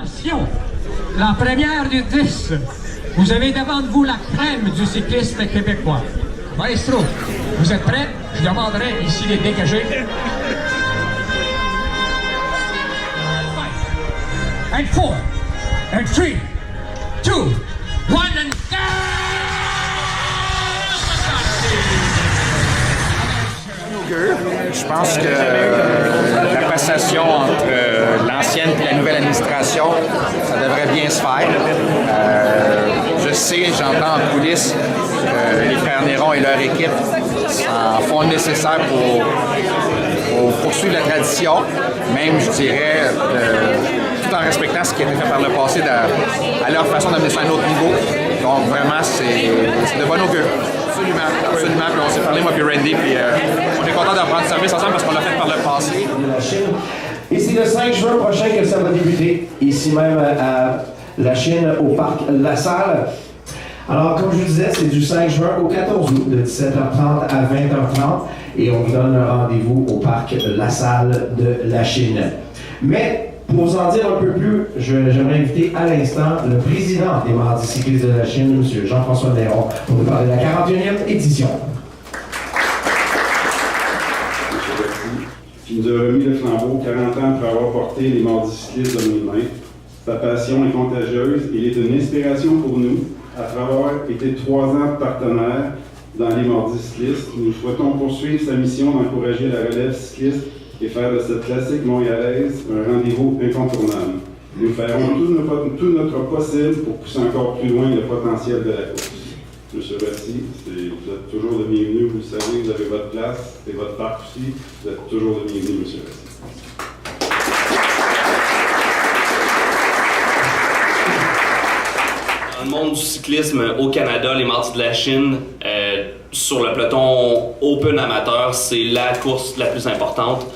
Attention, la première du 10. Vous avez devant vous la crème du cyclisme québécois. Maestro, vous êtes prêts? Je demanderai ici les dégagés. And 4, and 3, 2, 1, and go! Je pense que la passation entre l'ancienne et la nouvelle administration, ça devrait bien se faire. Je sais, j'entends en coulisses que les frères Néron et leur équipe s'en font le nécessaire pour poursuivre la tradition, même, je dirais, tout en respectant ce qui a été fait par le passé à leur façon d'amener ça à un autre niveau. Donc vraiment, c'est de bon augure. Absolument. Puis on s'est parlé, moi puis Randy, puis on est content d'en prendre service ensemble parce qu'on l'a fait par le passé. Et c'est le 5 juin prochain que ça va débuter, ici même à la Chine, au parc La Salle. Alors, comme je vous disais, c'est du 5 juin au 14 août, de 17h30 à 20h30, et on vous donne un rendez-vous au parc La Salle de la Chine. Mais, pour vous en dire un peu plus, j'aimerais inviter à l'instant le président des Mardis cyclistes de la Chine, M. Jean-François Néron, pour nous parler de la 41e édition. Qui nous a remis le flambeau 40 ans après avoir porté les Mardis cyclistes de nos mains. Sa passion est contagieuse et il est une inspiration pour nous. Après avoir été 3 ans partenaire dans les Mardis cyclistes, nous souhaitons poursuivre sa mission d'encourager la relève cycliste et faire de cette classique montréalaise un rendez-vous incontournable. Nous ferons tout notre possible pour pousser encore plus loin le potentiel de la course. Monsieur Rossi, vous êtes toujours le bienvenu, vous le savez, vous avez votre place, c'est votre parc aussi, vous êtes toujours le bienvenu, Monsieur Rossi. Dans le monde du cyclisme au Canada, les Mardis de la Chine, sur le peloton Open amateur, c'est la course la plus importante.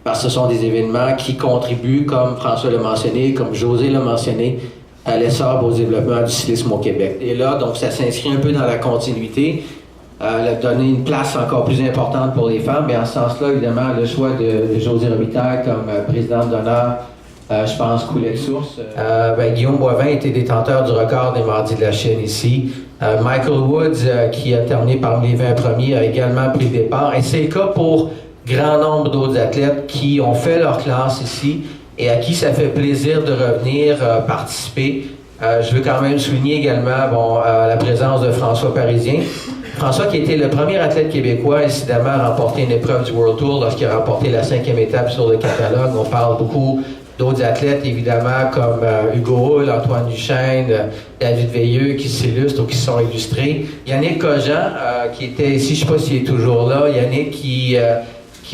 Parce que ce sont des événements qui contribuent, comme François l'a mentionné, comme José l'a mentionné, à l'essor et au développement du cyclisme au Québec. Et là, donc, ça s'inscrit un peu dans la continuité, donner une place encore plus importante pour les femmes. Et en ce sens-là, évidemment, le choix de José Robitaille comme présidente d'honneur, je pense, coulait de source. Guillaume Boivin était détenteur du record des Mardis de la Chine ici. Michael Woods, qui a terminé parmi les 20 premiers, a également pris le départ. Et c'est le cas pour grand nombre d'autres athlètes qui ont fait leur classe ici et à qui ça fait plaisir de revenir participer. Je veux quand même souligner également la présence de François Parisien. François qui était le premier athlète québécois incidemment à remporter une épreuve du World Tour lorsqu'il a remporté la 5e étape sur le catalogue. On parle beaucoup d'autres athlètes évidemment comme Hugo Hull, Antoine Duchesne, David Veilleux qui s'illustrent ou qui sont illustrés. Yannick Cogent qui était ici, je ne sais pas s'il est toujours là. Yannick qui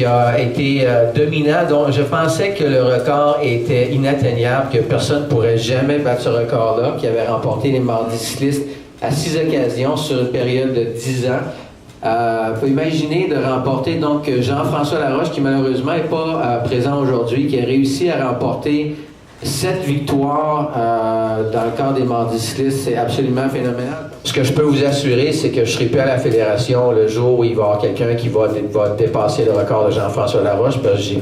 a été dominant, dont je pensais que le record était inatteignable, que personne ne pourrait jamais battre ce record-là, qui avait remporté les Mardis cyclistes à 6 occasions sur une période de 10 ans. Faut imaginer de remporter donc Jean-François Laroche, qui malheureusement n'est pas présent aujourd'hui, qui a réussi à remporter 7 victoires dans le cadre des Mardis cyclistes. C'est absolument phénoménal. Ce que je peux vous assurer, c'est que je ne serai plus à la fédération le jour où il va y avoir quelqu'un qui va dépasser le record de Jean-François Laroche, parce que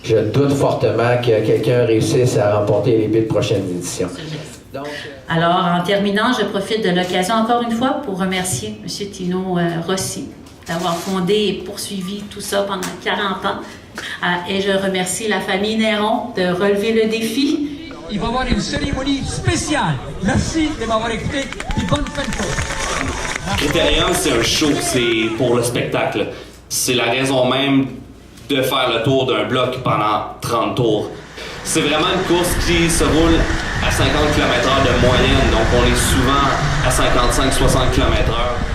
je doute fortement que quelqu'un réussisse à remporter les 8 prochaines éditions. Donc, alors, en terminant, je profite de l'occasion encore une fois pour remercier M. Tino Rossi d'avoir fondé et poursuivi tout ça pendant 40 ans. Et je remercie la famille Néron de relever le défi. Il va y avoir une cérémonie spéciale. Merci de m'avoir écouté et bonne fin de course. L'Ethereum, c'est un show, c'est pour le spectacle. C'est la raison même de faire le tour d'un bloc pendant 30 tours. C'est vraiment une course qui se roule à 50 km/h de moyenne, donc on est souvent à 55-60 km/h.